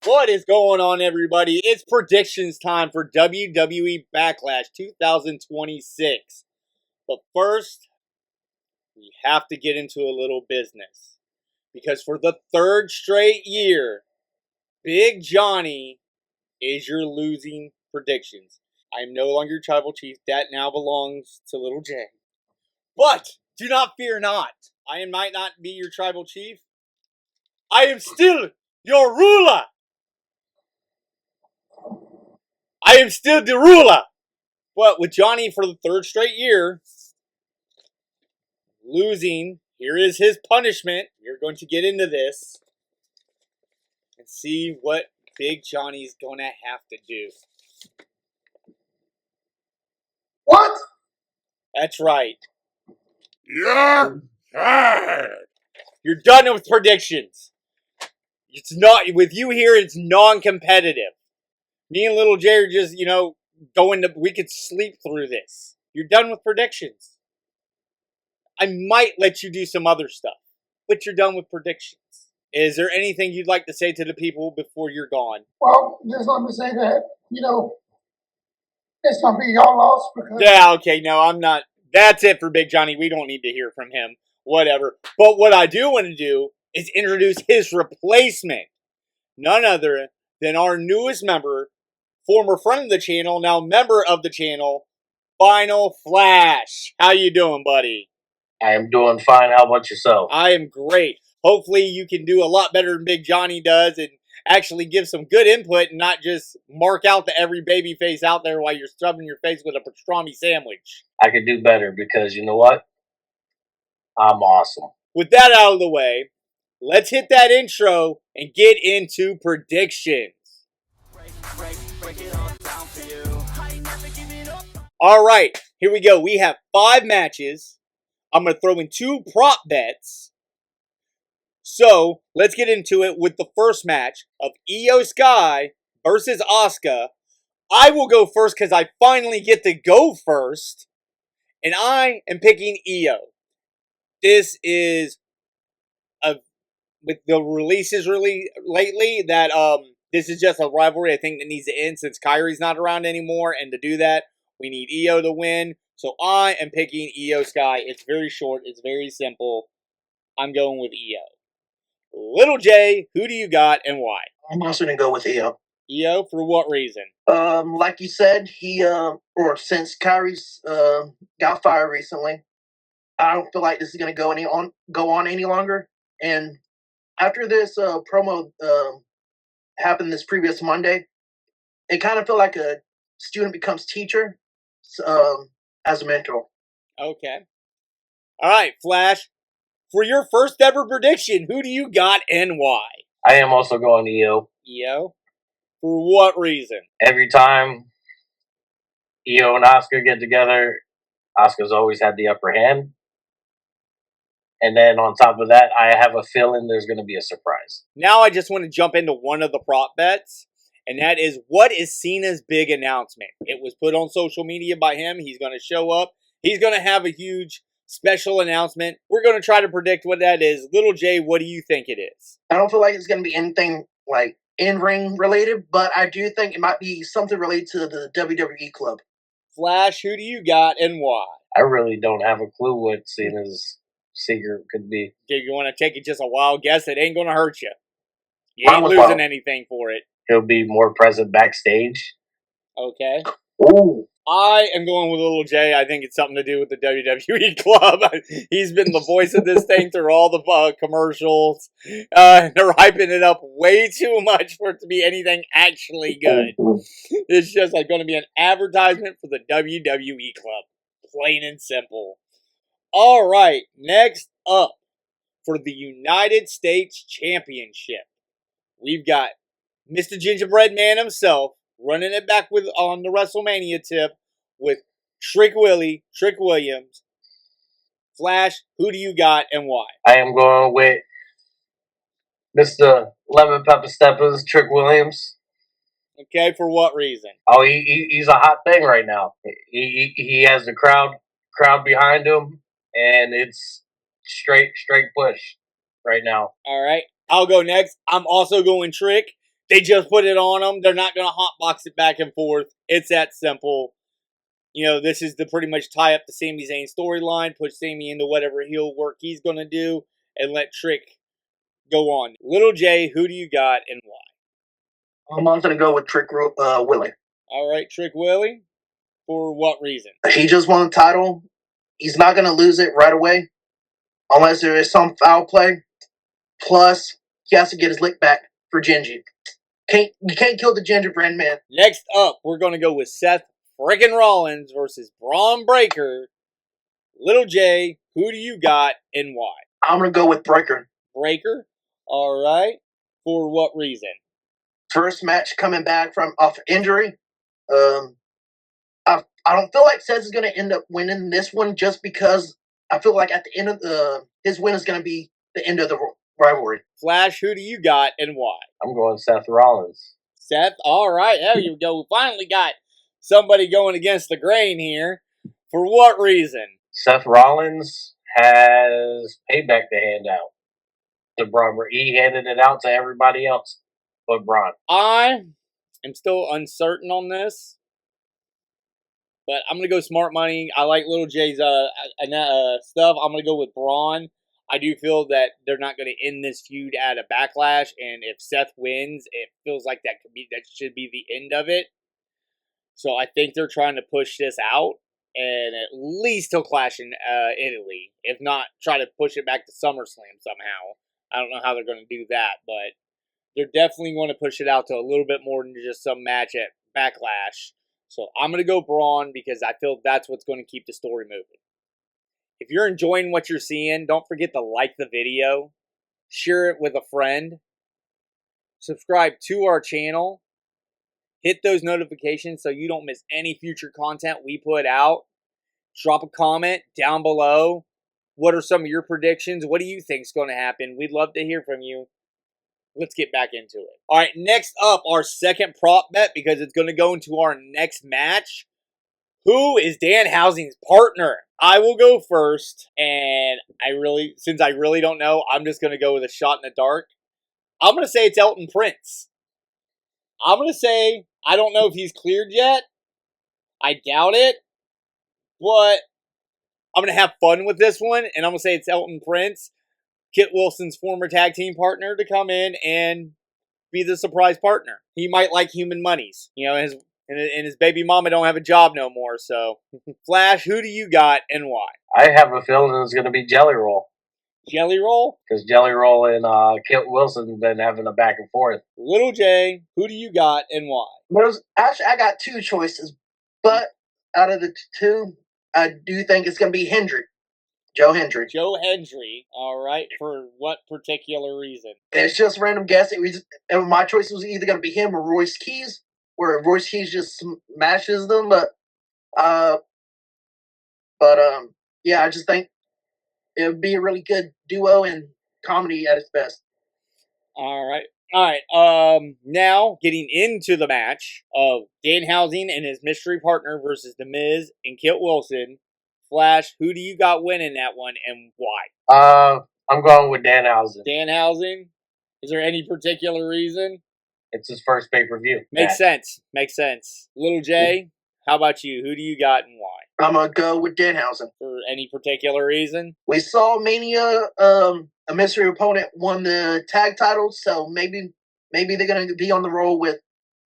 What is going on, everybody? It's predictions time for WWE Backlash 2026. But first, we have to get into a little business. Because for the third straight year, Big Johnny is your losing predictions. I am no longer your tribal chief. That now belongs to Little J. But do not fear not. I might not be your tribal chief. I am still your ruler. I am still the ruler. But with Johnny for the third straight year, losing, here is his punishment. You're going to get into this and see what Big Johnny's going to have to do. What? That's right. You're fired. You're done with predictions. It's not, with you here, it's non-competitive. Me and Little J are just, we could sleep through this. You're done with predictions. I might let you do some other stuff, but you're done with predictions. Is there anything you'd like to say to the people before you're gone? Well, just let me say that, it's going to be your loss because... Yeah, okay, no, I'm not. That's it for Big Johnny. We don't need to hear from him. Whatever. But what I do want to do is introduce his replacement. None other than our newest member, former friend of the channel, now member of the channel, Final Flash. How you doing, buddy? I am doing fine. How about yourself? I am great. Hopefully you can do a lot better than Big Johnny does and actually give some good input and not just mark out to every baby face out there while you're stuffing your face with a pastrami sandwich. I could do better because you know what? I'm awesome. With that out of the way, let's hit that intro and get into predictions. All right, here we go. We have 5 matches. I'm going to throw in 2 prop bets. So, let's get into it with the first match of Iyo SKY versus Asuka. I will go first because I finally get to go first. And I am picking Iyo. This is, with the releases really lately, that this is just a rivalry I think that needs to end since Kyrie's not around anymore. And to do that, we need Iyo to win. So I am picking Iyo SKY. It's very short. It's very simple. I'm going with Iyo. Little J, who do you got and why? I'm also going to go with Iyo. Iyo, for what reason? Like you said, since Kyrie's got fired recently, I don't feel like this is going to go on any longer. And after this promo happened this previous Monday, it kind of felt like a student becomes teacher as a mentor. Okay. All right, Flash. For your first ever prediction, who do you got and why? I am also going Iyo. Iyo? For what reason? Every time Iyo and Asuka get together, Asuka's always had the upper hand. And then on top of that, I have a feeling there's going to be a surprise. Now I just want to jump into one of the prop bets, and that is, what is Cena's big announcement? It was put on social media by him. He's going to show up. He's going to have a huge special announcement. We're going to try to predict what that is. Little J, what do you think it is? I don't feel like it's going to be anything like in-ring related, but I do think it might be something related to the WWE club. Flash, who do you got and why? I really don't have a clue what Cena's secret could be. Do you want to take it just a wild guess? It ain't going to hurt you. You ain't losing anything for it. He'll be more present backstage. Okay. Ooh. I am going with Little J. I think it's something to do with the WWE club. He's been the voice of this thing through all the commercials. They're hyping it up way too much for it to be anything actually good. It's just like going to be an advertisement for the WWE club. Plain and simple. All right, next up for the United States Championship, we've got Mr. Gingerbread Man himself running it back on the WrestleMania tip with Trick Williams. Flash, who do you got and why? I am going with Mr. Lemon Pepper Steppers, Trick Williams. Okay, for what reason? Oh, he's a hot thing right now. He has the crowd behind him, and it's straight push right now. All right, I'll go next. I'm also going Trick. They just put it on them. They're not going to hotbox it back and forth. It's that simple. You know, this is to pretty much tie up the Sami Zayn storyline, push Sami into whatever heel work he's going to do, and let Trick go on. Little J, who do you got and why? I'm going to go with Trick Willie. All right, Trick Willie. For what reason? He just won the title. He's not going to lose it right away unless there is some foul play. Plus, he has to get his lick back for Gingy. You can't kill the gingerbread man. Next up, we're going to go with Seth Freakin Rollins versus Bron Breakker. Little J, who do you got and why? I'm going to go with Breakker. Breakker? All right. For what reason? First match coming back from off injury. I don't feel like Seth is going to end up winning this one just because I feel like at the end of his win is going to be the end of the rivalry. Flash, who do you got and why? I'm going Seth Rollins. Seth, all right. There you go. We finally got somebody going against the grain here. For what reason? Seth Rollins has payback to hand out to Bron. He handed it out to everybody else but Bron. I am still uncertain on this, but I'm going to go smart money. I like Little J's stuff. I'm going to go with Bron. I do feel that they're not going to end this feud at a Backlash, and if Seth wins, it feels like that should be the end of it. So I think they're trying to push this out, and at least he'll clash in Italy. If not, try to push it back to SummerSlam somehow. I don't know how they're going to do that, but they're definitely going to push it out to a little bit more than just some match at Backlash. So I'm going to go Braun because I feel that's what's going to keep the story moving. If you're enjoying what you're seeing, don't forget to like the video, share it with a friend, subscribe to our channel, hit those notifications so you don't miss any future content we put out. Drop a comment down below. What are some of your predictions? What do you think is going to happen? We'd love to hear from you. Let's get back into it. All right, next up, our second prop bet because it's going to go into our next match. Who is Danhausen's partner? I will go first, and since I really don't know, I'm just going to go with a shot in the dark. I'm going to say it's Elton Prince. I'm going to say, I don't know if he's cleared yet. I doubt it, but I'm going to have fun with this one, and I'm going to say it's Elton Prince, Kit Wilson's former tag team partner, to come in and be the surprise partner. He might like human monies. You know, his baby mama don't have a job no more, so. Flash, who do you got and why? I have a feeling it's going to be Jelly Roll. Jelly Roll? Because Jelly Roll and Kit Wilson have been having a back and forth. Little J, who do you got and why? Actually, I got two choices, but out of the two, I do think it's going to be Hendry. Joe Hendry. Joe Hendry, all right. For what particular reason? It's just random guess. My choice was either going to be him or Royce Keys, where Royce Keys just smashes them. Yeah, I just think it would be a really good duo and comedy at its best. All right. Now getting into the match of Danhausen and his mystery partner versus The Miz and Kit Wilson. Flash, who do you got winning that one and why? I'm going with Danhausen. Danhausen? Is there any particular reason? It's his first pay-per-view. Makes sense. Little J, how about you? Who do you got and why? I'm going to go with Danhausen. For any particular reason? We saw Mania, a mystery opponent won the tag titles, so maybe they're going to be on the roll with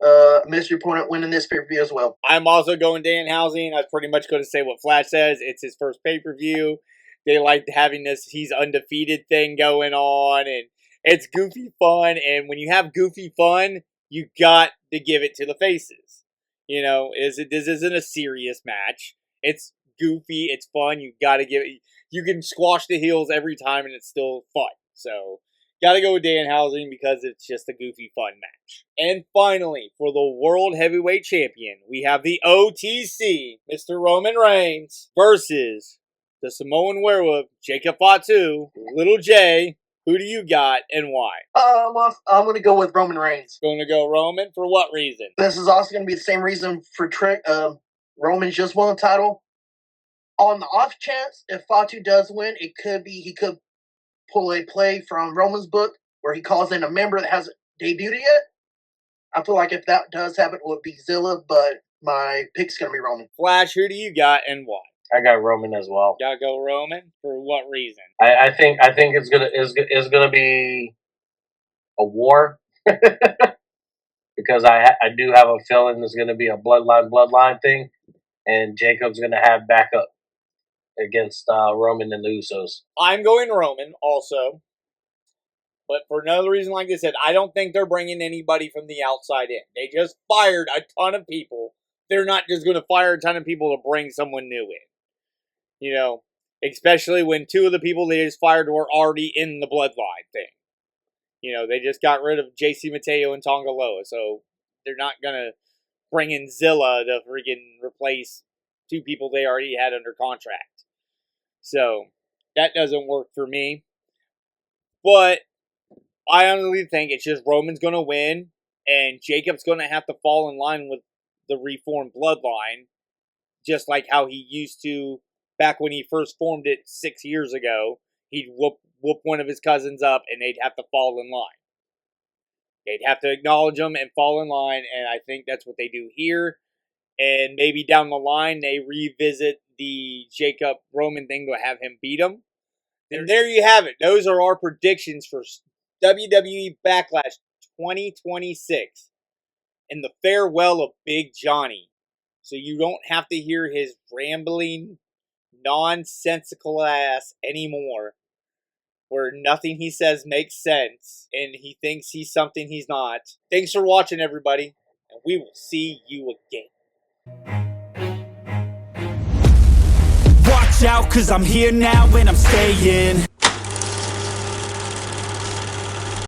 a mystery opponent winning this pay-per-view as well. I'm also going Danhausen. I was pretty much going to say what Flash says. It's his first pay-per-view. They like having this he's undefeated thing going on, and it's goofy fun. And when you have goofy fun, you got to give it to the faces. You know, this isn't a serious match. It's goofy. It's fun. You got to give it. You can squash the heels every time, and it's still fun. So, got to go with Danhausen because it's just a goofy fun match. And finally, for the World Heavyweight Champion, we have the OTC, Mr. Roman Reigns, versus the Samoan Werewolf, Jacob Fatu. Little J, who do you got and why? I'm going to go with Roman Reigns. Going to go Roman? For what reason? This is also going to be the same reason for Trick. Roman just won the title. On the off chance, if Fatu does win, he could pull a play from Roman's book where he calls in a member that hasn't debuted yet. I feel like if that does happen, it would be Zilla, but my pick's going to be Roman. Flash, who do you got and why? I got Roman as well. Gotta go Roman? For what reason? I think it's gonna be a war because I do have a feeling there's gonna be a bloodline thing, and Jacob's gonna have backup against Roman and the Usos. I'm going Roman also. But for another reason, like I said, I don't think they're bringing anybody from the outside in. They just fired a ton of people. They're not just going to fire a ton of people to bring someone new in. You know, especially when two of the people they just fired were already in the bloodline thing. You know, they just got rid of JC Mateo and Tonga Loa, so they're not going to bring in Zilla to freaking replace two people they already had under contract. So, that doesn't work for me. But I honestly think it's just Roman's going to win, and Jacob's going to have to fall in line with the reformed bloodline, just like how he used to back when he first formed it 6 years ago. He'd whoop one of his cousins up, and they'd have to fall in line. They'd have to acknowledge him and fall in line, and I think that's what they do here. And maybe down the line, they revisit the Jacob-Roman thing to have him beat him. And there you have it. Those are our predictions for WWE Backlash 2026 and the farewell of Big Johnny. So you don't have to hear his rambling, nonsensical ass anymore, where nothing he says makes sense and he thinks he's something he's not. Thanks for watching, everybody, and we will see you again. Watch out, 'cause I'm here now and I'm staying.